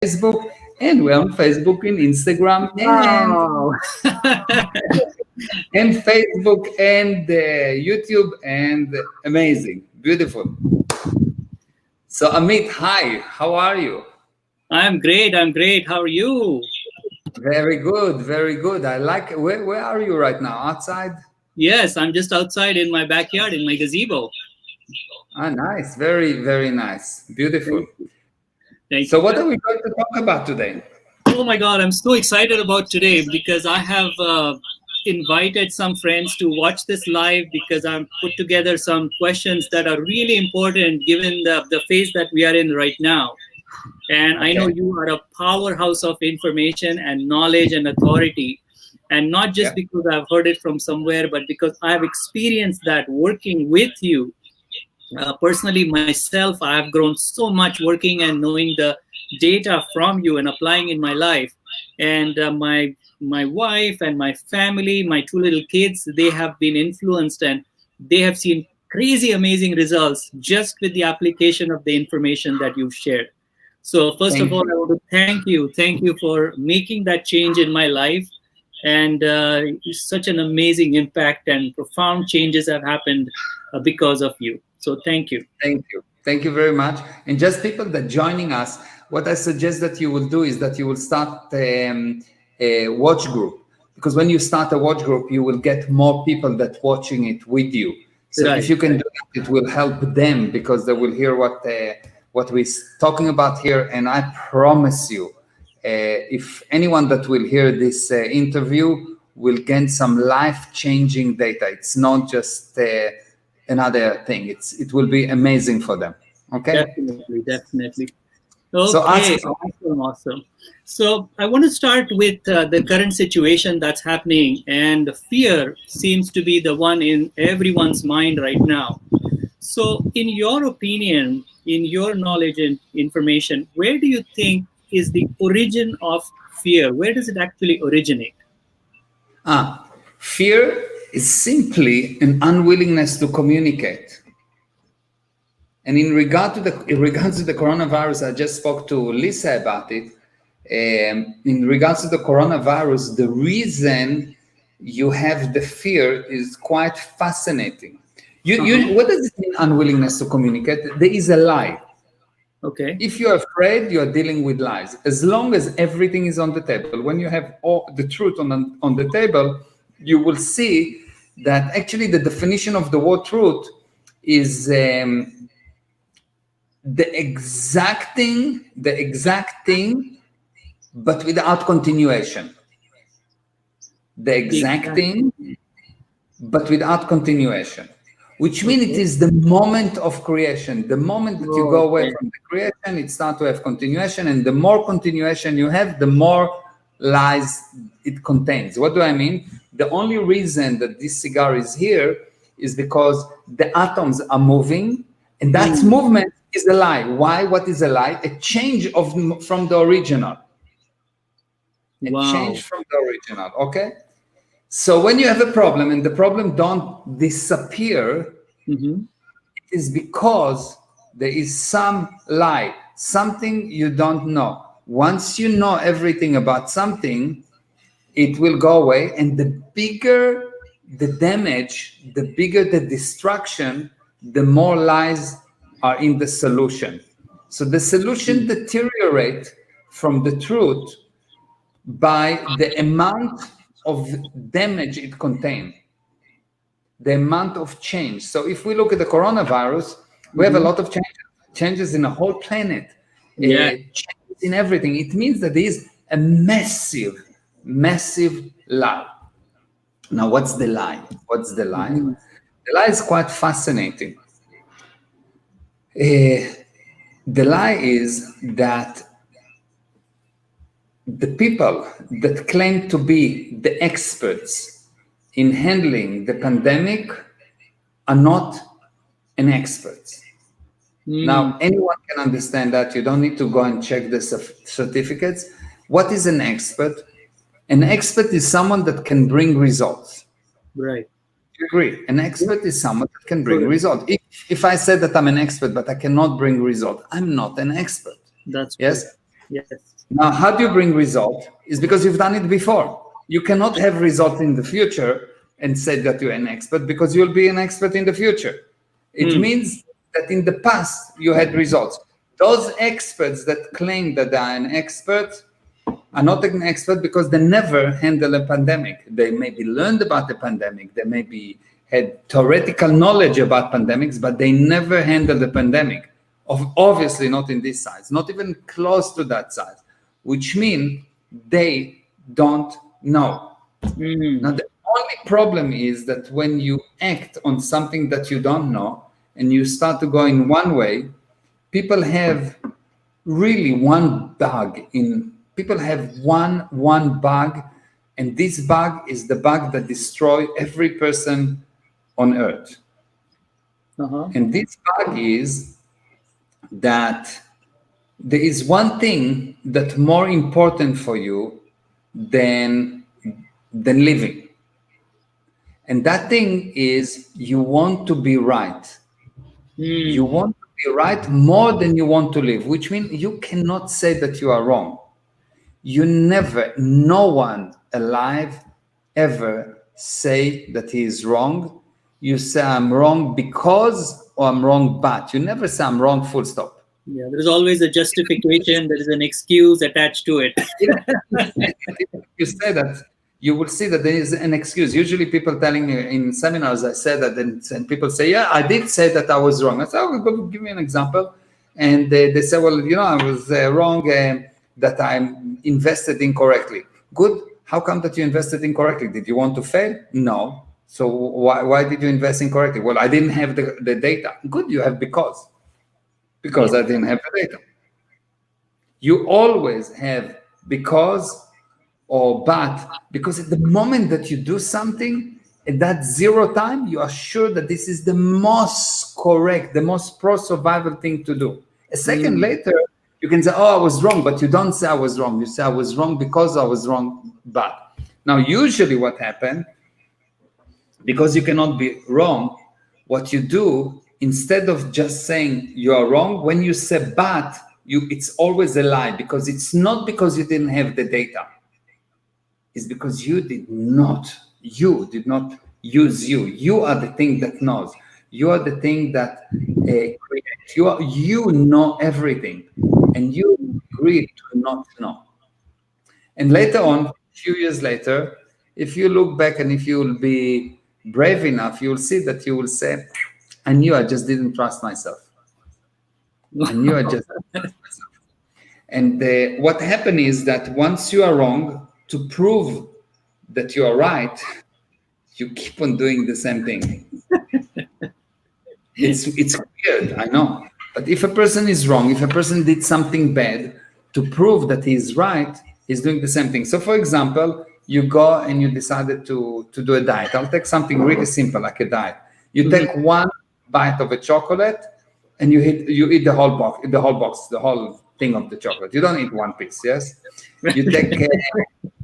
Facebook, and we're on Facebook and Instagram Wow. and Facebook and YouTube, and amazing, beautiful. So Amit, hi, how are you? I'm great. I'm great. How are you? Very good, very good. I like. Where are you right now? Outside? Yes, I'm just outside in my backyard in my gazebo. Ah, nice, very nice, beautiful. Thank you. Thank So you. what are we going to talk about today? Oh my God, I'm so excited about today because I have invited some friends to watch this live because I'm put together some questions that are really important given the phase that we are in right now. And I know Okay. you are a powerhouse of information and knowledge and authority. And not just Yeah. because I've heard it from somewhere, but because I've experienced that working with you. Personally, myself, I have grown so much working and knowing the data from you and applying in my life. And my wife and my family, my two little kids, they have been influenced and they have seen crazy, amazing results just with the application of the information that you've shared. So, first of Thank all, you. I want to thank you. Thank you for making that change in my life. And such an amazing impact and profound changes have happened because of you. So, thank you. Thank you. Thank you very much. And just people that joining us, what I suggest that you will do is that you will start a watch group, because when you start a watch group, you will get more people that watching it with you. So if Right. you can do that, it will help them because they will hear what we're talking about here. And I promise you, if anyone that will hear this interview will gain some life-changing data. It's not just another thing. It will be amazing for them. Okay. Definitely, definitely. So ask. Okay, awesome, awesome. So I want to start with the current situation that's happening, and fear seems to be the one in everyone's mind right now. So, in your opinion, in your knowledge and information, where do you think is the origin of fear? Where does it actually originate? Fear is simply an unwillingness to communicate. And in regards to the coronavirus, I just spoke to Lisa about it. In regards to the coronavirus, the reason you have the fear is quite fascinating. Uh-huh. What does it mean, unwillingness to communicate? There is a lie. Okay. If you're afraid, you're dealing with lies. As long as everything is on the table, when you have all the truth on the table, you will see that actually the definition of the word truth is the exact thing, but without continuation. The The exact exact. thing, but without continuation, which means it Okay. is the moment of creation. The moment that you go away Okay. from the creation, it starts to have continuation, and the more continuation you have, the more lies it contains. What do I mean? The only reason that this cigar is here is because the atoms are moving, and that Hmm. movement is a lie. Why? What is a lie? A change from the original. A change Wow. from the original. Okay. So when you have a problem and the problem don't disappear, Mm-hmm. it is because there is some lie, something you don't know. Once you know everything about something, it will go away. And the bigger the damage, the bigger the destruction, the more lies are in the solution. So the solution deteriorates from the truth by the amount of damage it contains, the amount of change. So if we look at the coronavirus, we have a Mm-hmm. lot of changes in the whole planet, Yeah. changes in everything. It means that there is a massive lie. Now, what's the lie? What's the lie? Mm-hmm. The lie is quite fascinating. Uh, the lie is that the people that claim to be the experts in handling the pandemic are not an expert. Mm. Now, anyone can understand that. You don't need to go and check the certificates. What is an expert? An expert is someone that can bring results. Right. You agree? An Yeah. expert is someone that can bring Correct. results. If I said that I'm an expert, but I cannot bring result, I'm not an expert. That's true. Yes? Yes. Now, how do you bring result? Is because you've done it before. You cannot have result in the future and say that you're an expert, because you'll be an expert in the future. It means that in the past you had results. Those experts that claim that they are an expert are not an expert because they never handled a pandemic. They maybe learned about the pandemic. They maybe had theoretical knowledge about pandemics, but they never handled the pandemic. Obviously not in this size, not even close to that size, which means they don't know. Now, the only problem is that when you act on something that you don't know and you start to go in one way, people have really one bug in people have one bug, and this bug is the bug that destroys every person on earth. And this bug is that there is one thing that's more important for you than living. And that thing is you want to be right. You want to be right more than you want to live, which means you cannot say that you are wrong. You never, no one alive ever say that he is wrong. You say I'm wrong because, or I'm wrong but. You never say I'm wrong full stop. Yeah, there is always a justification, there is an excuse attached to it. If you say that, you will see that there is an excuse. Usually people telling me in seminars, I say that, and people say, yeah, I did say that I was wrong. I say, oh, give me an example. And they say, well, I was wrong that I'm invested incorrectly. Good. How come that you invested incorrectly? Did you want to fail? No. So why did you invest incorrectly? Well, I didn't have the data. Good. You have because I didn't have the data. You always have because or but, because at the moment that you do something at that zero time, you are sure that this is the most correct, the most pro-survival thing to do. A second later, you can say, oh, I was wrong, but you don't say I was wrong. You say I was wrong because I was wrong, but. Now, usually what happens, because you cannot be wrong, what you do, instead of just saying you are wrong, when you say but, it's always a lie, because it's not because you didn't have the data. It's because you did not use you. You are the thing that knows. You are the thing that creates. You know everything, and you agree to not know. And later on, a few years later, if you look back and if you will be brave enough, you will see that you will say, I knew I just didn't trust myself. I knew I just didn't trust myself. And what happened is that once you are wrong, to prove that you are right, you keep on doing the same thing. It's weird, I know. But if a person is wrong, if a person did something bad, to prove that he's right, he's doing the same thing. So for example, you go and you decided to do a diet. I'll take something really simple like a diet. You take one bite of a chocolate and you eat the whole box, the whole thing of the chocolate. You don't eat one piece, yes? You take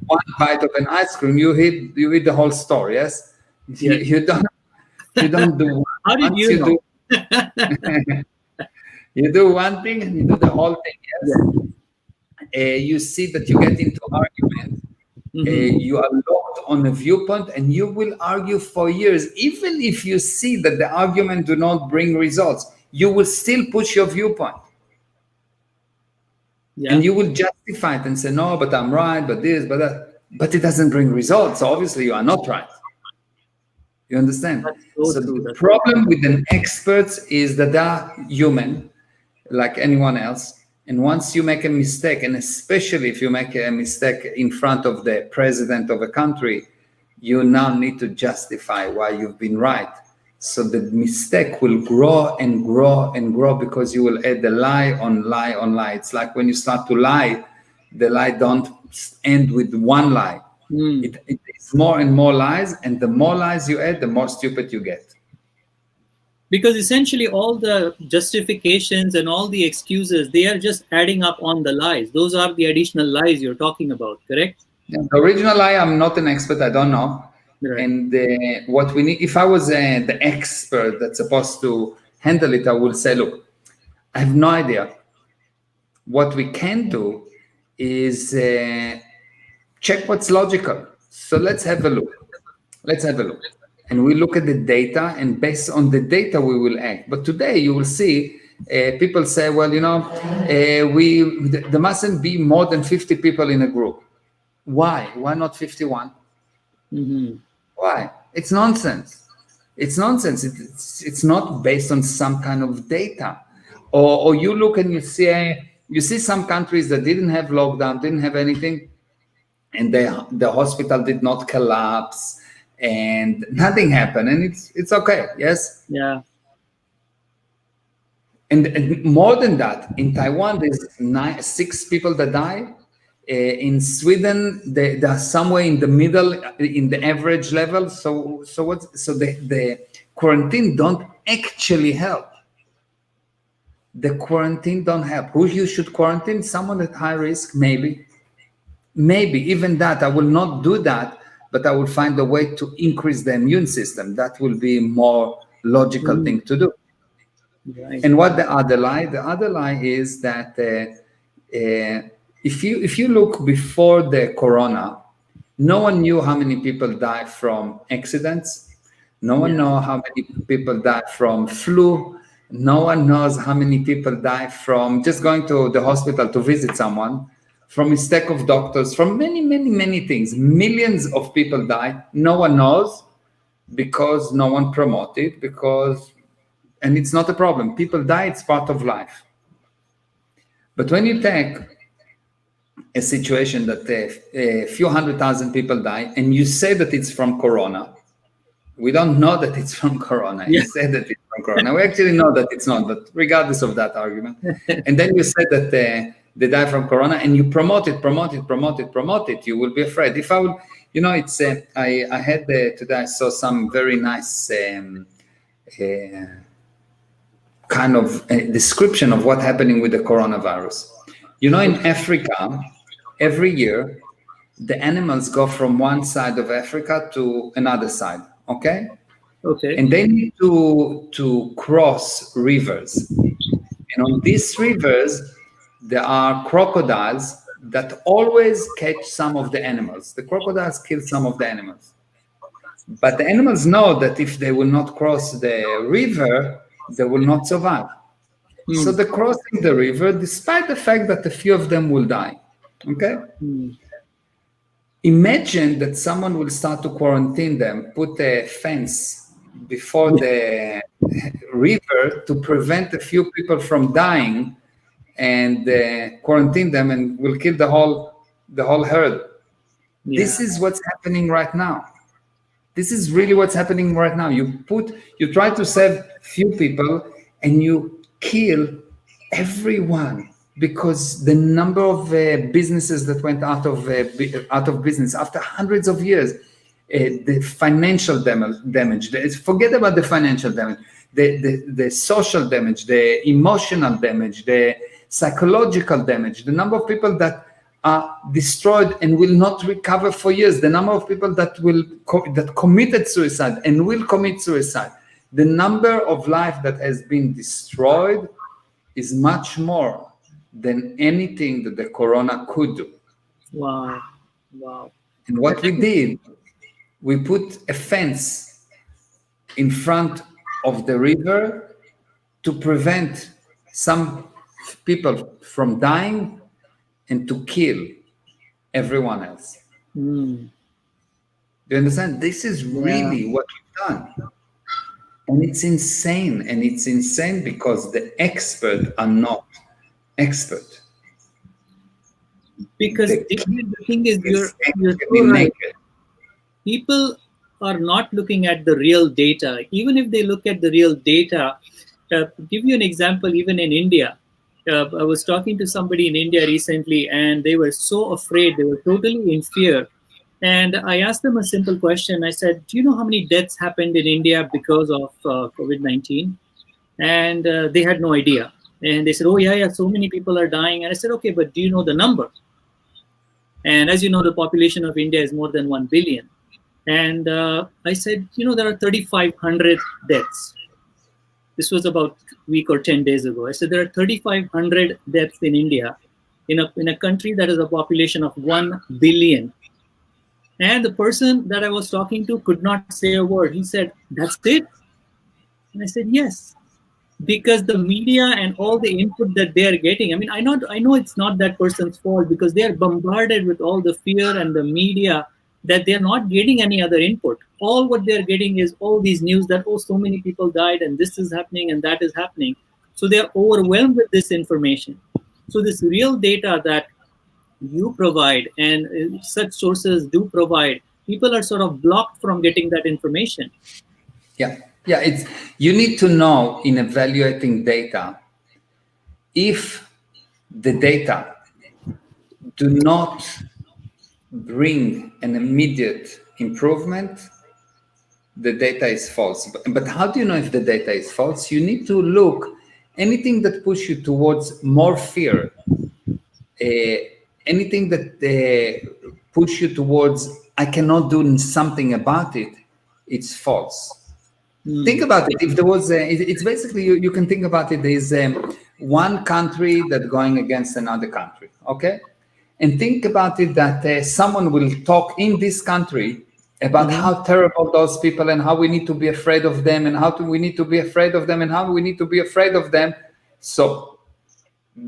one bite of an ice cream, you eat the whole store, yes? You don't do. How did you know? You do one thing and you do the whole thing, yes? You see that you get into argument. You are locked on a viewpoint, and you will argue for years. Even if you see that the argument do not bring results, you will still push your viewpoint. And you will justify it and say, no, but I'm right, but this, but that. But it doesn't bring results. So obviously you are not right. You understand? So the problem with an expert is that they are human, like anyone else. And once you make a mistake, and especially if you make a mistake in front of the president of a country, you now need to justify why you've been right. So the mistake will grow and grow and grow, because you will add the lie on lie on lie. It's like when you start to lie, the lie don't end with one lie. It's more and more lies, and the more lies you add, the more stupid you get. Because essentially all the justifications and all the excuses, they are just adding up on the lies. Those are the additional lies you're talking about, correct? Yeah, the original lie, I'm not an expert, I don't know. Right. And what we need, if I was the expert that's supposed to handle it, I will say, look, I have no idea. What we can do is check what's logical. So let's have a look. Let's have a look. And we look at the data, and based on the data, we will act. But today you will see people say, well, there mustn't be more than 50 people in a group. Why? Why not 51? Mm-hmm. Why? It's nonsense. It's nonsense. It's not based on some kind of data. Or you look and you see some countries that didn't have lockdown, didn't have anything, and the hospital did not collapse, and nothing happened, and it's okay. Yes. Yeah. And more than that, in Taiwan, there's 6 people that die. In Sweden, they are somewhere in the middle, in the average level. So the quarantine don't actually help. The quarantine don't help. Who you should quarantine? Someone at high risk, maybe. Even that, I will not do that, but I will find a way to increase the immune system. That will be a more logical thing to do. Right. And what the other lie? The other lie is that if you look before the corona, no one knew how many people die from accidents. No one knows how many people die from flu. No one knows how many people die from just going to the hospital to visit someone, from mistake of doctors, from many things. Millions of people die. No one knows because no one promoted, and it's not a problem. People die, it's part of life. But when you take a situation that a few 100,000 people die, and you say that it's from corona, we don't know that it's from corona. You say that it's from corona. We actually know that it's not, but regardless of that argument. And then you say that they die from corona, and you promote it, you will be afraid. If I will, it's, I had today, I saw some very nice kind of a description of what's happening with the coronavirus. In Africa, every year, the animals go from one side of Africa to another side, okay? Okay. And they need to cross rivers. And on these rivers, there are crocodiles that always catch some of the animals. The crocodiles kill some of the animals. But the animals know that if they will not cross the river, they will not survive. So they're crossing the river, despite the fact that a few of them will die. Okay? Imagine that someone will start to quarantine them, put a fence before the river to prevent a few people from dying, and quarantine them, and will kill the whole herd. Yeah. This is what's happening right now. This is really what's happening right now. You try to save few people, and you kill everyone, because the number of businesses that went out of business after hundreds of years, the financial damage. Forget about the financial damage, the social damage, the emotional damage, the psychological damage, the number of people that are destroyed and will not recover for years, the number of people that committed suicide and will commit suicide, the number of life that has been destroyed is much more than anything that the corona could do. Wow. And what we did, we put a fence in front of the river to prevent some people from dying and to kill everyone else. Do you understand? This is really what we've done. And it's insane. And it's insane because the experts are not expert. Because the thing is, you're so right. People are not looking at the real data. Even if they look at the real data, to give you an example, even in India, I was talking to somebody in India recently, and they were so afraid. They were totally in fear. And I asked them a simple question. I said, do you know how many deaths happened in India because of COVID-19? And they had no idea. And they said, oh, yeah, so many people are dying. And I said, okay, but do you know the number? And as you know, the population of India is more than 1 billion. And I said, there are 3,500 deaths. This was about a week or 10 days ago. I said, there are 3,500 deaths in India. in a country that is a population of 1 billion. And the person that I was talking to could not say a word. He said, "That's it?" And I said, "Yes." Because the media and all the input that they are getting, I mean, I know it's not that person's fault, because they are bombarded with all the fear and the media, that they're not getting any other input. All what they're getting is all these news that, oh, so many people died and this is happening and that is happening. So they're overwhelmed with this information. So this real data that you provide, and such sources do provide, people are sort of blocked from getting that information. Yeah, it's, you need to know in evaluating data, if the data do not bring an immediate improvement, the data is false. But how do you know if the data is false? You need to look anything that push you towards more fear, anything that push you towards I cannot do something about it, it's false. Think about it. If there was, it's basically, you can think about it. There is one country that going against another country, okay? And think about it that someone will talk in this country about how terrible those people and how we need to be afraid of them and we need to be afraid of them and how we need to be afraid of them. So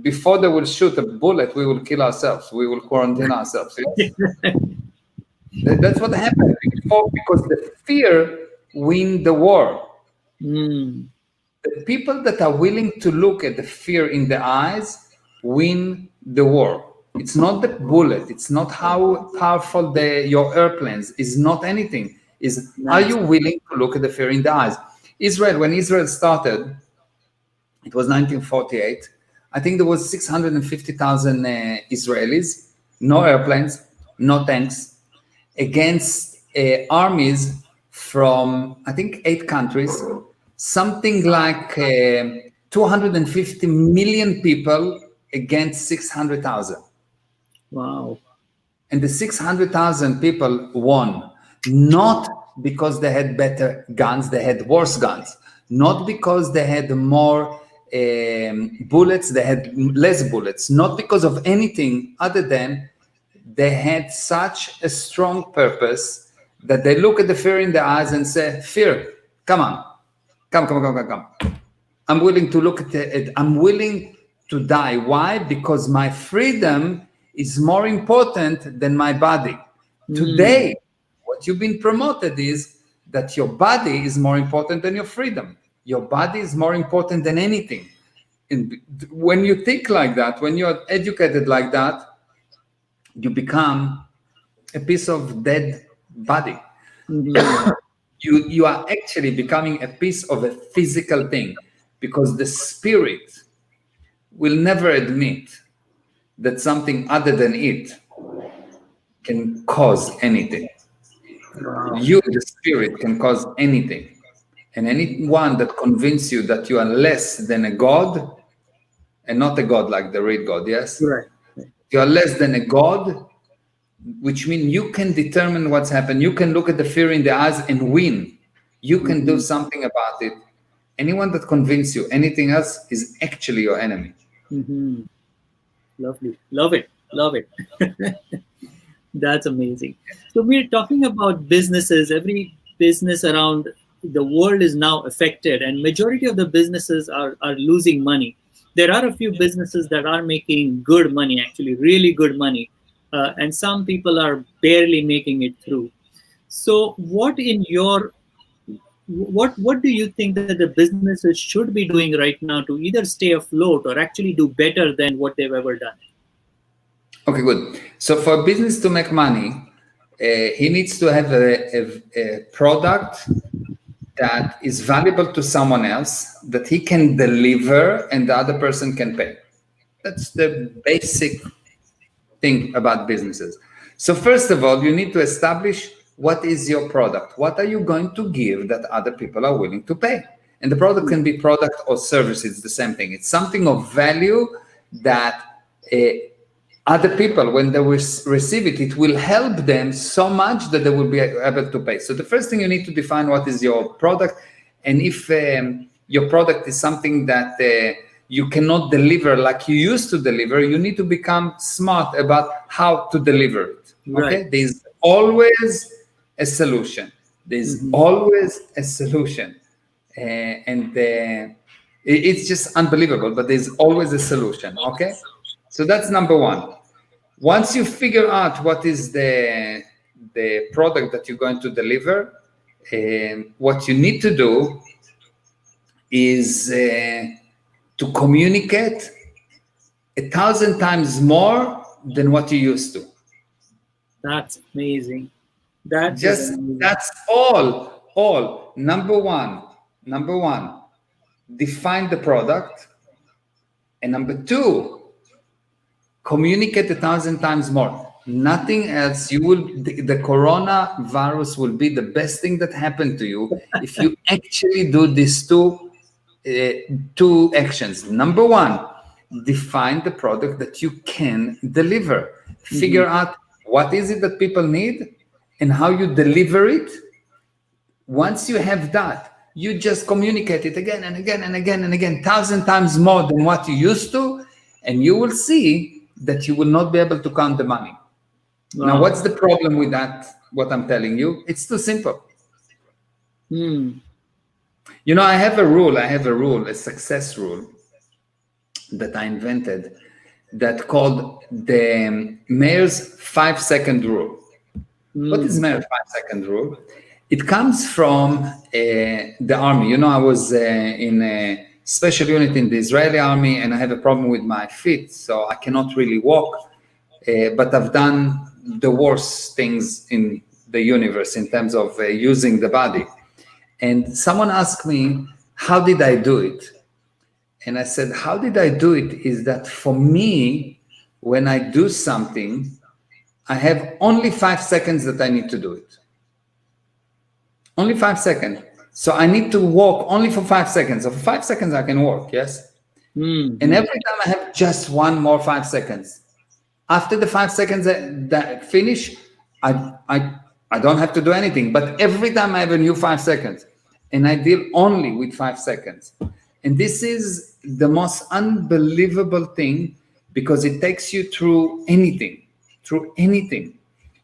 before they will shoot a bullet, we will kill ourselves. We will quarantine ourselves. Yes? That's what happened before, because the fear win the war. The people that are willing to look at the fear in the eyes win the war. It's not the bullet. It's not how powerful your airplanes. Is not anything. Is Are you willing to look at the fear in the eyes? Israel, when Israel started, it was 1948. I think there was 650,000 Israelis, no airplanes, no tanks, against armies from, I think, 8 countries, something like 250 million people against 600,000. Wow. And the 600,000 people won, not because they had better guns, they had worse guns, not because they had more bullets, they had less bullets, not because of anything other than they had such a strong purpose that they look at the fear in the eyes and say, fear, come on, come. I'm willing to look at it. I'm willing to die. Why? Because my freedom is more important than my body. Today, what you've been promoted is that your body is more important than your freedom. Your body is more important than anything. And when you think like that, when you're educated like that, you become a piece of dead body. You are actually becoming a piece of a physical thing, because the spirit will never admit that something other than it can cause anything. You, the spirit, can cause anything. And anyone that convinces you that you are less than a god, and not a god like the real God, yes? Right. You are less than a god, which means you can determine what's happened. You can look at the fear in the eyes and win. You can do something about it. Anyone that convinces you anything else is actually your enemy. Lovely. Love it. That's amazing. So we're talking about businesses. Every business around the world is now affected, and majority of the businesses are losing money. There are a few businesses that are making good money, actually really good money, and some people are barely making it through. So what do you think that the businesses should be doing right now to either stay afloat or actually do better than what they've ever done? Okay, good. So for a business to make money, he needs to have a product that is valuable to someone else, that he can deliver and the other person can pay. That's the basic thing about businesses. So first of all, you need to establish what is your product. What are you going to give that other people are willing to pay? And the product can be product or service. It's the same thing. It's something of value that other people, when they receive it, it will help them so much that they will be able to pay. So the first thing, you need to define what is your product. And if your product is something that you cannot deliver like you used to deliver. You need to become smart about how to deliver it. Okay, Right. there's always a solution. There's always a solution, and it's just unbelievable. But there's always a solution. Okay, so that's number one. Once you figure out what is the product that you're going to deliver, what you need to do is to communicate 1,000 times more than what you used to. That's amazing. That is Just amazing. that's all. Number one, define the product, and number two, communicate 1,000 times more. Nothing else. You will. The coronavirus will be the best thing that happened to you if you actually do these two actions. Number one, define the product that you can deliver. Figure out what is it that people need and how you deliver it. Once you have that, you just communicate it again and again and again and again, 1,000 times more than what you used to, and you will see that you will not be able to count the money. Wow. Now, what's the problem with that? What I'm telling you, it's too simple. You know, I have a rule, a success rule that I invented that called the Meir's 5-second rule. What is Meir's 5-second rule? It comes from the army. You know, I was in a special unit in the Israeli army, and I have a problem with my feet, so I cannot really walk, but I've done the worst things in the universe in terms of using the body. And someone asked me, how did I do it? And I said, how did I do it is that for me, when I do something, I have only 5 seconds that I need to do it. Only 5 seconds. So I need to walk only for 5 seconds. So for 5 seconds, I can walk, yes? And every time I have just one more 5 seconds. After the 5 seconds that finish, I don't have to do anything. But every time I have a new 5 seconds, and I deal only with 5 seconds. And this is the most unbelievable thing because it takes you through anything.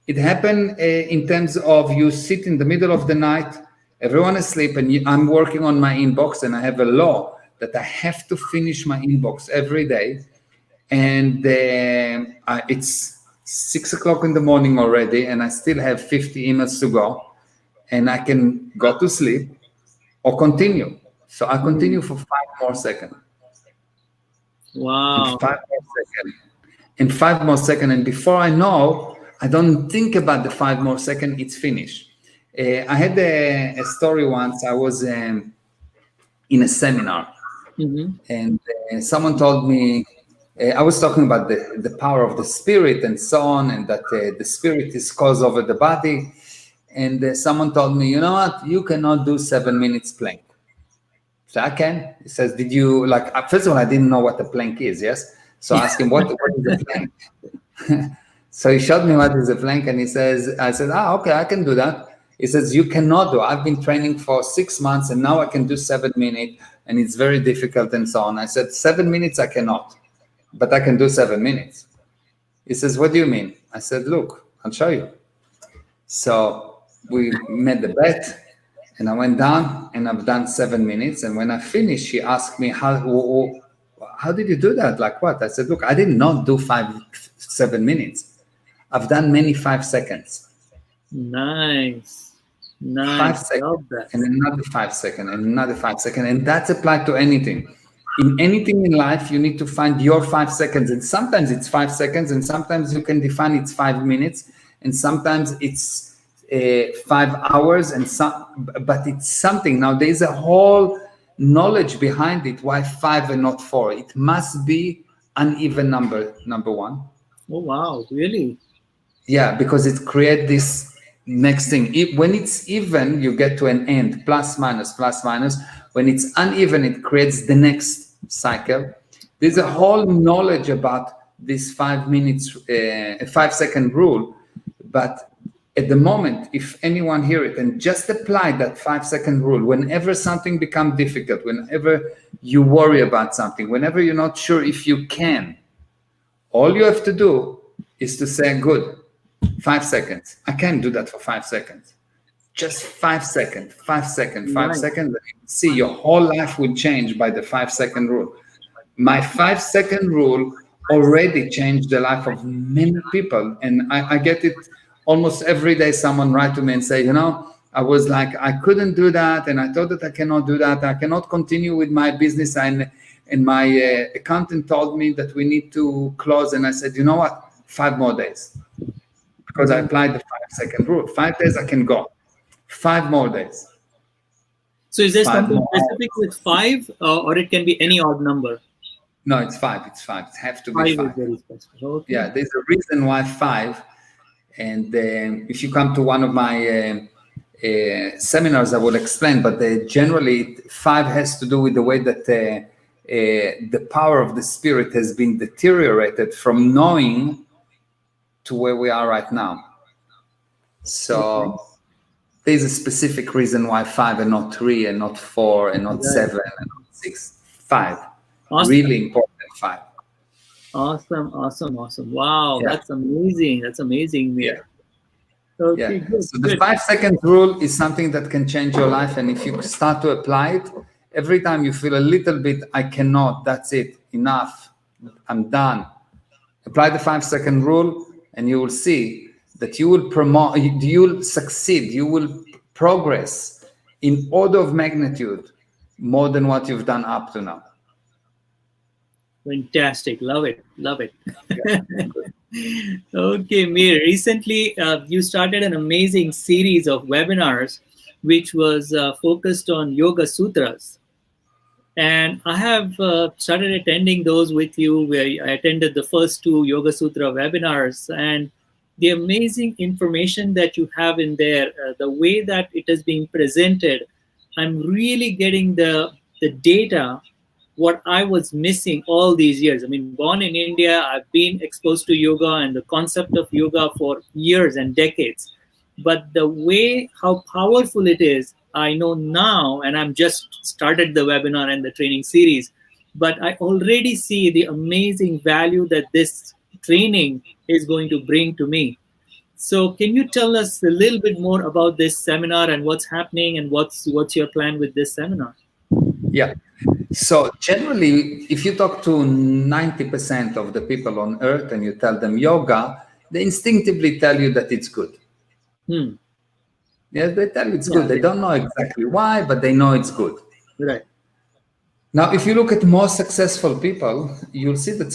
It happened in terms of you sit in the middle of the night, everyone is asleep, and I'm working on my inbox, and I have a law that I have to finish my inbox every day. And it's 6 o'clock in the morning already, and I still have 50 emails to go, and I can go to sleep or continue. So I continue for 5 more seconds. Wow. And 5 more seconds. And 5 more seconds. And before I know, I don't think about the 5 more seconds, it's finished. I had a story once. I was in a seminar, and someone told me, I was talking about the power of the spirit and so on, and that the spirit is cause over the body. And someone told me, you know what, you cannot do 7 minutes plank. So I can. He says, did you, like, first of all, I didn't know what a plank is, yes? So I asked him, what is a plank? So he showed me what is a plank, and I said, okay, I can do that. He says, you cannot do. I've been training for 6 months, and now I can do 7 minutes, and it's very difficult and so on. I said, 7 minutes I cannot, but I can do 7 minutes. He says, what do you mean? I said, look, I'll show you. So we made the bet, and I went down, and I've done 7 minutes. And when I finished, she asked me, how did you do that? Like what? I said, look, I did not do 7 minutes. I've done many 5 seconds. Nice. 5 seconds, and another 5 seconds, and another 5 seconds. And that's applied to anything. In anything in life, you need to find your 5 seconds. And sometimes it's 5 seconds, and sometimes you can define it's 5 minutes, and sometimes it's 5 hours, but it's something. Now, there's a whole knowledge behind it, why 5 and not 4. It must be uneven number one. Oh, wow, really? Yeah, because it creates this next thing. When it's even, you get to an end, plus, minus, plus, minus. When it's uneven, it creates the next cycle. There's a whole knowledge about this 5 minutes, 5 second rule, but At the moment, if anyone hear it and just apply that 5-second rule, whenever something becomes difficult, whenever you worry about something, whenever you're not sure if you can, all you have to do is to say, good, 5 seconds. I can't do that for 5 seconds. Just 5 seconds, 5 seconds, 5 Right. seconds. See, your whole life will change by the 5-second rule. My 5-second rule already changed the life of many people. And I get it almost every day. Someone write to me and say, I was like, I couldn't do that. And I thought that I cannot do that. I cannot continue with my business. And my accountant told me that we need to close. And I said, you know what? 5 more days. Because I applied the 5-second rule. 5 days I can go. 5 more days. So is there 5 something more specific with 5, or it can be any odd number? No, it's 5. It's 5. It has to be 5 is 5. very specific. Okay. Yeah, there's a reason why 5. And if you come to one of my seminars, I will explain. But generally, 5 has to do with the way that the power of the spirit has been deteriorated from knowing to where we are right now. So there's a specific reason why 5 and not 3 and not 4 and not 7 and not 6. 5. Awesome. Really important 5. Awesome. Wow, Yeah. That's amazing, Meir. Okay, good. So the 5-second rule is something that can change your life. And if you start to apply it, every time you feel a little bit, I cannot, that's it, enough, I'm done. Apply the 5-second rule and you will see that you will succeed, you will progress in order of magnitude more than what you've done up to now. Fantastic. Love it. Okay, Meir. Recently, you started an amazing series of webinars, which was focused on Yoga Sutras. And I have started attending those with you, where I attended the first 2 Yoga Sutra webinars. And the amazing information that you have in there, the way that it is being presented, I'm really getting the data, what I was missing all these years. I mean, born in India, I've been exposed to yoga and the concept of yoga for years and decades. But the way, how powerful it is, I know now, and I'm just started the webinar and the training series, but I already see the amazing value that this training is going to bring to me. So can you tell us a little bit more about this seminar and what's happening and what's your plan with this seminar? Yeah. So generally, if you talk to 90% of the people on earth and you tell them yoga, they instinctively tell you that it's good. Yeah, they tell you it's good. They don't know exactly why, but they know it's good. Right. Now, if you look at more successful people, you'll see that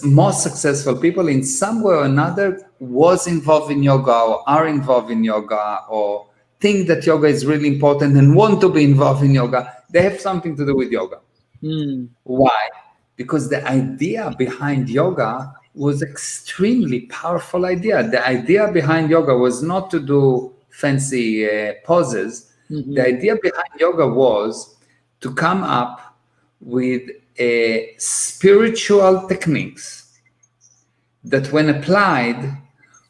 most successful people in some way or another was involved in yoga or are involved in yoga or think that yoga is really important and want to be involved in yoga. They have something to do with yoga. Why? Because the idea behind yoga was extremely powerful idea. The idea behind yoga was not to do fancy poses. The idea behind yoga was to come up with spiritual techniques that when applied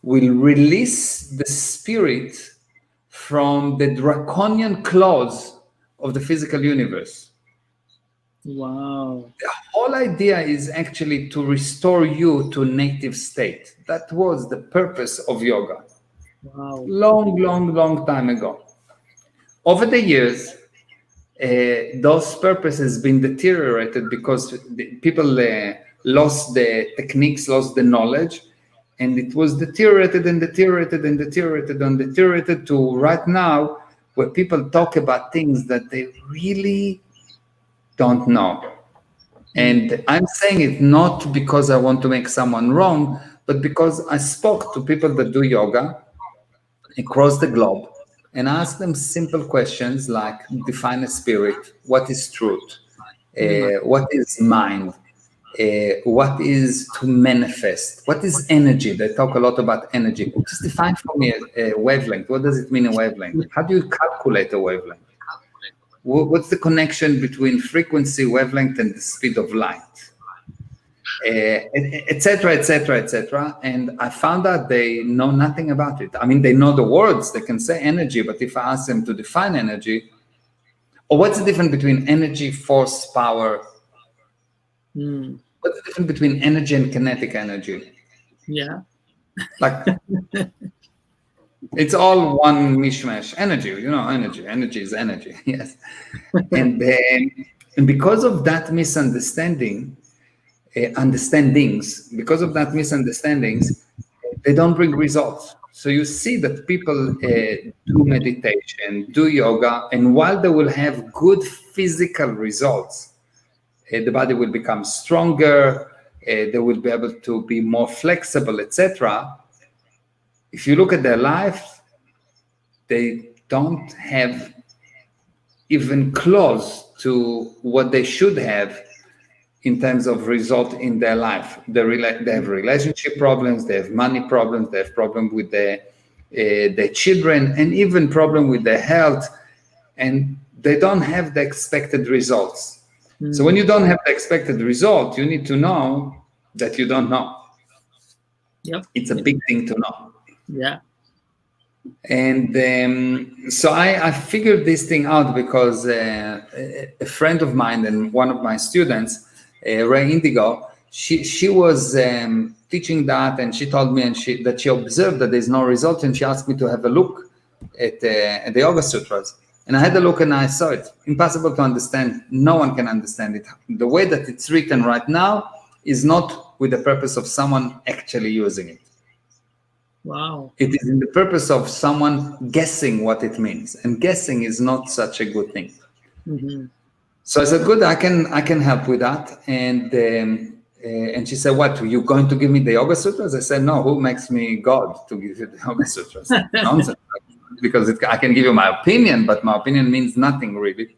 will release the spirit from the draconian claws of the physical universe. Wow. The whole idea is actually to restore you to native state. That was the purpose of yoga. Wow. Long time ago. Over the years, those purposes been deteriorated because people lost the techniques, lost the knowledge, and it was deteriorated to right now where people talk about things that they really don't know. And I'm saying it not because I want to make someone wrong, but because I spoke to people that do yoga across the globe and asked them simple questions like define a spirit, what is truth, what is mind, what is to manifest, what is energy. They talk a lot about energy. Just define for me a wavelength. What does it mean, a wavelength? How do you calculate a wavelength? What's the connection between frequency, wavelength, and the speed of light? etc., etc., etc. And I found out they know nothing about it. I mean, they know the words, they can say energy, but if I ask them to define energy, or what's the difference between energy, force, power? Mm. What's the difference between energy and kinetic energy? Yeah. Like, it's all one mishmash. Energy, energy. Energy is energy. Yes. And because of that because of that misunderstandings, they don't bring results. So you see that people do meditation, do yoga, and while they will have good physical results, the body will become stronger, they will be able to be more flexible, etc. If you look at their life, they don't have even close to what they should have in terms of result in their life. They have relationship problems, they have money problems, they have problems with their children, and even problem with their health, and they don't have the expected results. So when you don't have the expected result, you need to know that you don't know. Yep. It's a big thing to know. Yeah. And so I figured this thing out because a friend of mine and one of my students, Ray Indigo, she was teaching that, and she told me that she observed that there's no result, and she asked me to have a look at the Yoga Sutras. And I had a look and I saw it. Impossible to understand. No one can understand it. The way that it's written right now is not with the purpose of someone actually using it. Wow. It is in the purpose of someone guessing what it means, and guessing is not such a good thing. Mm-hmm. So I said, good, I can help with that. And she said, what, you going to give me the Yoga Sutras? I said, no, who makes me God to give you the Yoga Sutras? Nonsense. Because I can give you my opinion, but my opinion means nothing really.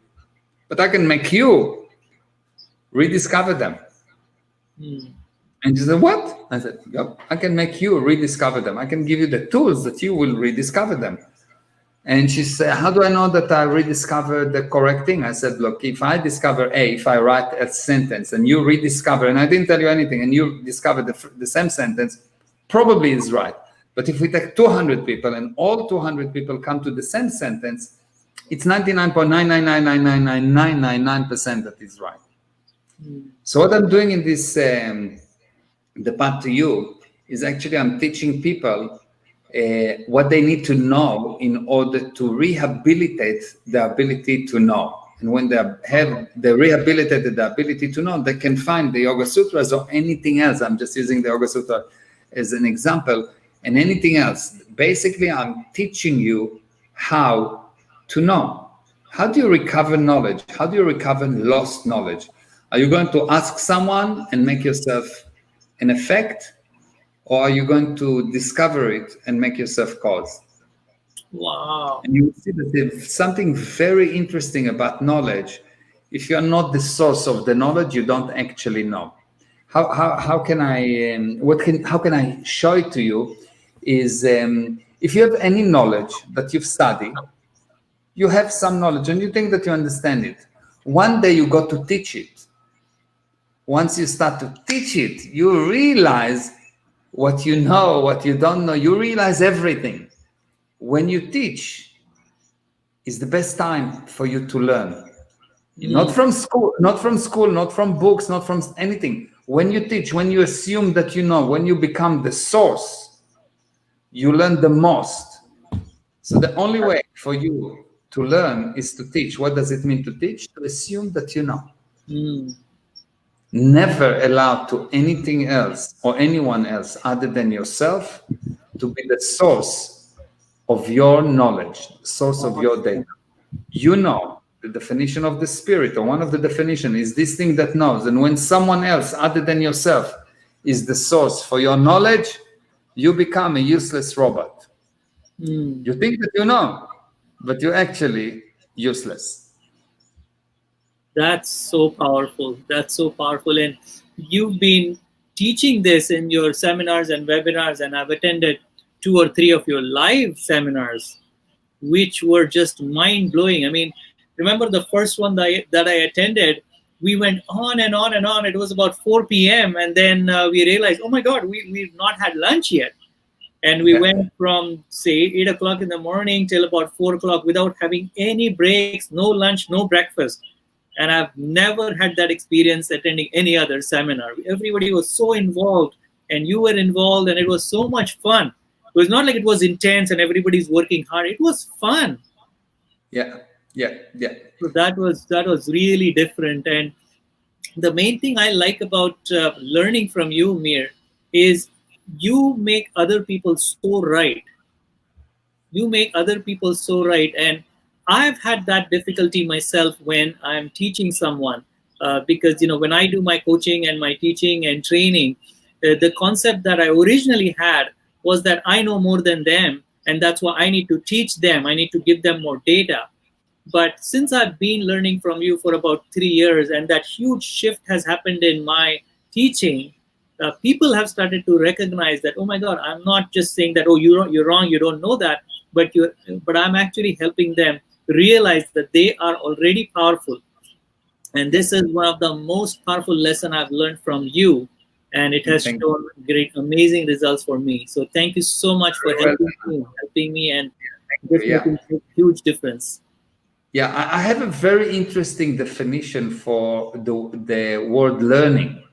But I can make you rediscover them. Mm. And she said, what? I said, yep, I can make you rediscover them. I can give you the tools that you will rediscover them. And she said, how do I know that I rediscovered the correct thing? I said, look, if I discover if I write a sentence and you rediscover, and I didn't tell you anything, and you discover the same sentence, probably is right. But if we take 200 people and all 200 people come to the same sentence, it's 99.9999999% that is right. Mm. So what I'm doing in this, the path to you, is actually I'm teaching people what they need to know in order to rehabilitate the ability to know. And when they rehabilitated the ability to know, they can find the Yoga Sutras or anything else. I'm just using the Yoga Sutra as an example, and anything else. Basically, I'm teaching you how to know. How do you recover knowledge? How do you recover lost knowledge? Are you going to ask someone and make yourself an effect? Or are you going to discover it and make yourself cause? Wow. And you will see that there's something very interesting about knowledge. If you're not the source of the knowledge, you don't actually know. How can I show it to you? Is if you have any knowledge that you've studied, you have some knowledge and you think that you understand it. One day you got to teach it. Once you start to teach it, you realize what you know, what you don't know. You realize everything. When you teach, is the best time for you to learn. Not from school, not from books, not from anything. When you teach, when you assume that you know, when you become the source, you learn the most. So the only way for you to learn is to teach. What does it mean to teach? To assume that you know. Never allow to anything else or anyone else other than yourself to be the source of your knowledge, source of your data. You know the definition of the spirit, or one of the definitions is this thing that knows. And when someone else other than yourself is the source for your knowledge, you become a useless robot. You think that you know, but you're actually useless. That's so powerful. That's so powerful. And you've been teaching this in your seminars and webinars, and I've attended 2 or 3 of your live seminars, which were just mind-blowing. I mean, remember the first one that I attended, we went on and on and on. It was about 4 p.m. And then we realized, oh my God, we've not had lunch yet. And we Yeah. went from, say, 8 o'clock in the morning till about 4 o'clock without having any breaks, no lunch, no breakfast. And I've never had that experience attending any other seminar. Everybody was so involved, and you were involved, and it was so much fun. It was not like it was intense and everybody's working hard. It was fun. Yeah. Yeah. Yeah. So that was really different. And the main thing I like about learning from you, Mir, is you make other people so right. You make other people so right. And I've had that difficulty myself when I'm teaching someone, because when I do my coaching and my teaching and training, the concept that I originally had was that I know more than them, and that's why I need to teach them. I need to give them more data. But since I've been learning from you for about 3 years, and that huge shift has happened in my teaching, people have started to recognize that, oh my God, I'm not just saying that, oh, you're wrong, you don't know that, but I'm actually helping them realize that they are already powerful. And this is one of the most powerful lesson I've learned from you, and it has Thank shown great, amazing results for me. So thank you so much for you. Well, helping me, and you. just Yeah. making a huge difference. Yeah. I have a very interesting definition for the word learning.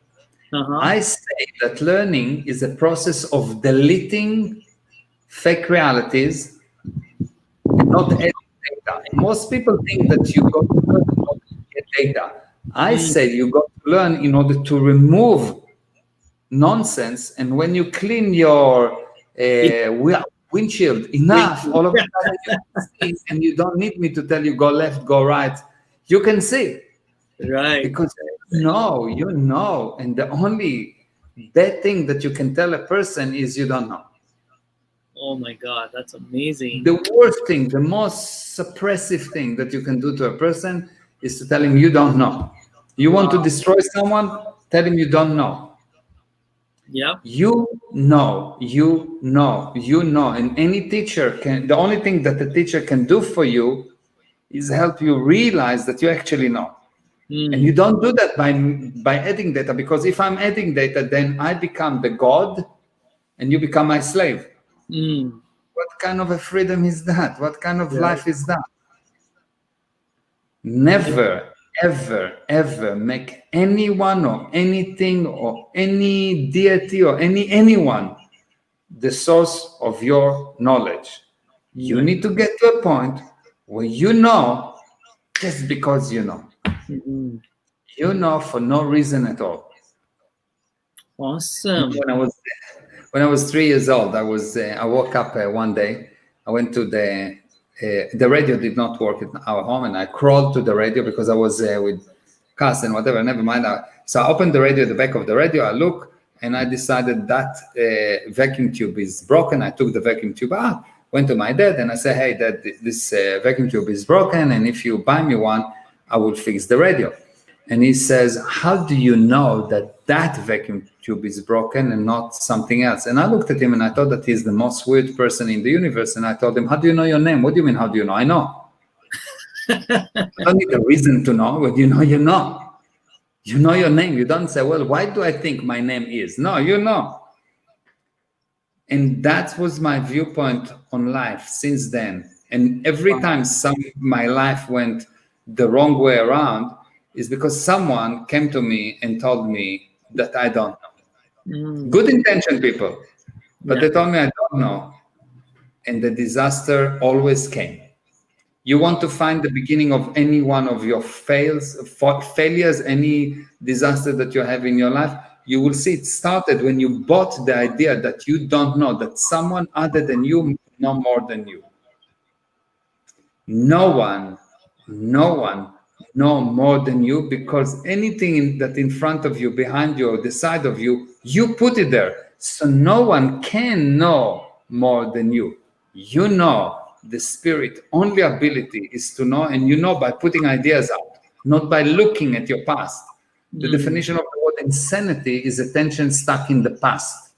Uh-huh. I say that learning is a process of deleting fake realities and not adding data. Most people think that you got to learn in order to get data. I Mm. say you got to learn in order to remove nonsense. And when you clean your windshield enough, all of a sudden you can see, and you don't need me to tell you go left, go right. You can see Right. because you know. And the only bad thing that you can tell a person is you don't know. Oh my God, that's amazing. The worst thing, the most suppressive thing that you can do to a person is to tell him you don't know. You want to Wow. destroy someone, tell him you don't know. Yeah. You know, you know, you know. And any teacher can, the only thing that the teacher can do for you is help you realize that you actually know. And you Mm. don't do that by adding data, because if I'm adding data, then I become the God and you become my slave. Mm. What kind of a freedom is that? What kind of Right. life is that? Never, ever, ever make anyone or anything or any deity or anyone the source of your knowledge. You Right. need to get to a point where you know just because you know. Mhm. You know for no reason at all. Awesome. When I was 3 years old, I woke up one day. I went to the radio did not work at our home, and I crawled to the radio because I was with Cass and whatever. Never mind. So I opened the radio, the back of the radio. I look, and I decided that vacuum tube is broken. I took the vacuum tube out, went to my dad, and I said, "Hey, Dad, this vacuum tube is broken, and if you buy me one, I will fix the radio." And he says, "How do you know that vacuum tube is broken and not something else?" And I looked at him and I thought that he's the most weird person in the universe. And I told him, "How do you know your name?" "What do you mean, how do you know?" "I know. I don't need a reason to know. But you know, you know. You know your name. You don't say, well, why do I think my name is? No, you know." And that was my viewpoint on life since then. And every time my life went the wrong way around is because someone came to me and told me that I don't know. Mm. Good intention people, but Yeah. they told me I don't know. And the disaster always came. You want to find the beginning of any one of your failures, any disaster that you have in your life, you will see it started when you bought the idea that you don't know, that someone other than you know more than you. No one, no one know more than you, because anything that in front of you, behind you, or the side of you, you put it there. So no one can know more than you. You know the spirit only ability is to know, and you know by putting ideas out, not by looking at your past. The Mm. definition of the word insanity is attention stuck in the past.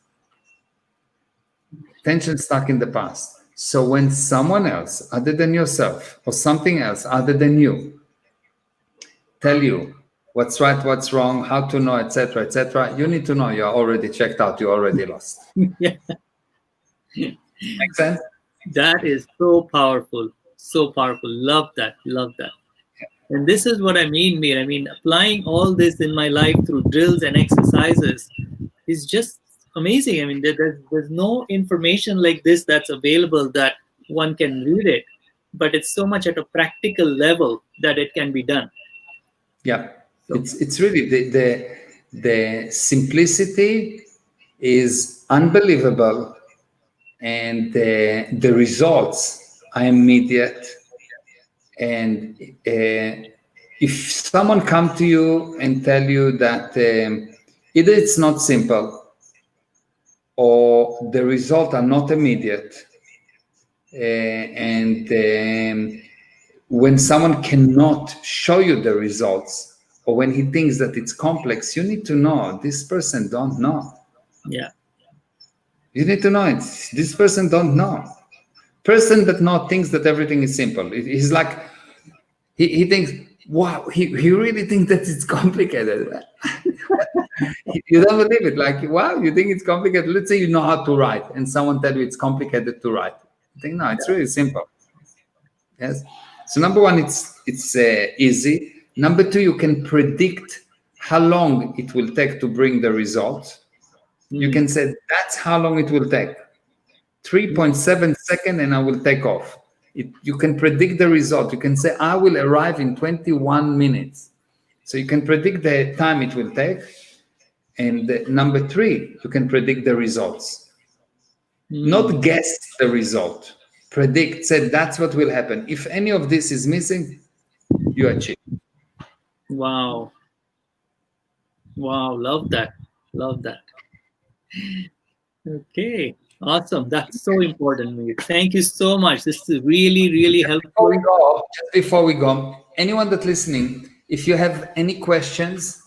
Attention stuck in the past. So when someone else other than yourself or something else other than you tell you what's right, what's wrong, how to know, etc., etc. You need to know you're already checked out, you're already lost. Yeah. Make sense? That is so powerful. So powerful. Love that. Love that. And this is what I mean, Meir. I mean, applying all this in my life through drills and exercises is just amazing. I mean, there's no information like this that's available that one can read it, but it's so much at a practical level that it can be done. Yeah, So, it's really the simplicity is unbelievable, and the results are immediate. And if someone come to you and tell you that either it's not simple or the results are not immediate, and when someone cannot show you the results, or when he thinks that it's complex, you need to know this person don't know. yeah. You need to know it. This person don't know. Person that not thinks that everything is simple. He's like, he thinks, wow, he really thinks that it's complicated. You don't believe it. Like, wow, you think it's complicated. Let's say you know how to write and someone tell you it's complicated to write. You think, no, it's really simple. Yes. So number one, it's easy. Number two, you can predict how long it will take to bring the result. You can say that's how long it will take. 3.7 seconds and I will take off. You can predict the result. You can say, I will arrive in 21 minutes. So you can predict the time it will take. And number three, you can predict the results. Not guess the result. Predict, say that's what will happen. If any of this is missing, you achieve. Wow. Wow. Love that. Love that. Okay. Awesome. That's so important, Meir. Thank you so much. This is really, really helpful. Just before we go, anyone that's listening, if you have any questions,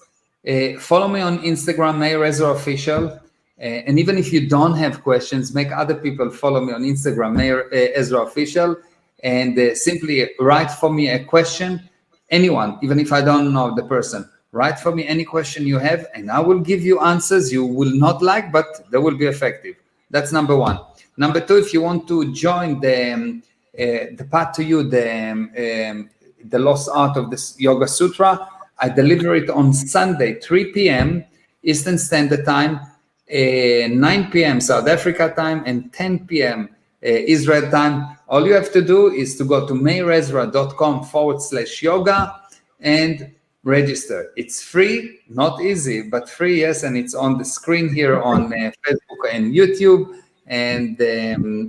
follow me on Instagram, Meir Ezra Official. And even if you don't have questions, make other people follow me on Instagram, Meir Ezra Official, and simply write for me a question. Anyone, even if I don't know the person, write for me any question you have, and I will give you answers you will not like, but they will be effective. That's number one. Number two, if you want to join the path to you, the lost art of this Yoga Sutra, I deliver it on Sunday, 3 p.m. Eastern Standard Time, 9 p.m. South Africa time, and 10 p.m. Israel time. All you have to do is to go to meirezra.com/yoga and register. It's free, not easy, but free, yes, and it's on the screen here on Facebook and YouTube, and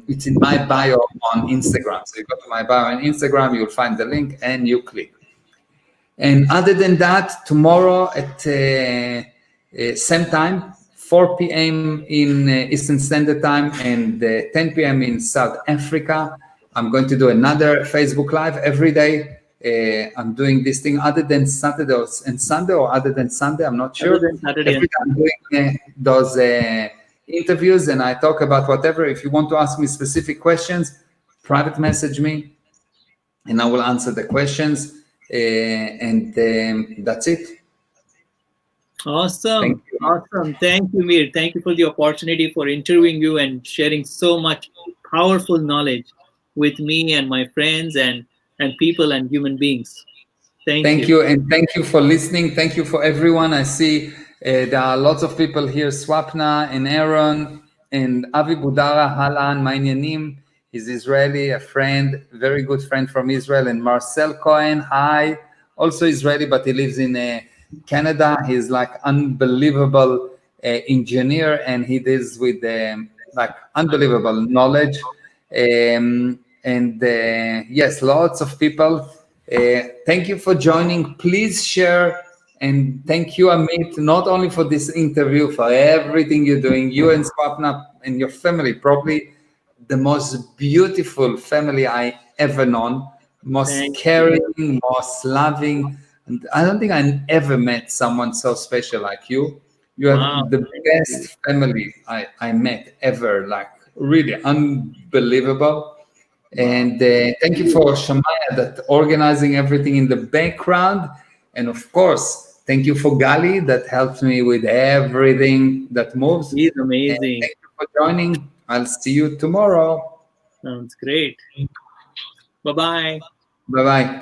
it's in my bio on Instagram. So you go to my bio on Instagram, you'll find the link and you click. And other than that, tomorrow at same time, 4 p.m. in Eastern Standard Time and 10 p.m. in South Africa, I'm going to do another Facebook Live every day. I'm doing this thing other than Saturday and Sunday, or other than Sunday, I'm not sure. Every day I'm doing those interviews and I talk about whatever. If you want to ask me specific questions, private message me and I will answer the questions. And that's it. Awesome. Awesome. Thank you, Meir. Thank you for the opportunity for interviewing you and sharing so much powerful knowledge with me and my friends and people and human beings. Thank you. And thank you for listening. Thank you for everyone. I see there are lots of people here, Swapna and Aaron and Avi Budara, Halan, Mainyanim. He's Israeli, a friend, very good friend from Israel. And Marcel Cohen, hi, also Israeli, but he lives in Canada. He's like unbelievable engineer, and he deals with like unbelievable knowledge. Yes, lots of people. Thank you for joining. Please share, and thank you, Amit, not only for this interview, for everything you're doing. You and Swapna and your family, probably the most beautiful family I ever known, most caring, most loving. And I don't think I ever met someone so special like you. You are the best family I met ever, like really unbelievable. And thank you for Shamaya that organizing everything in the background. And of course, Thank you for Gali that helps me with everything that moves. He's And amazing. thank you for joining. I'll see you tomorrow. Sounds great. Bye bye. Bye bye.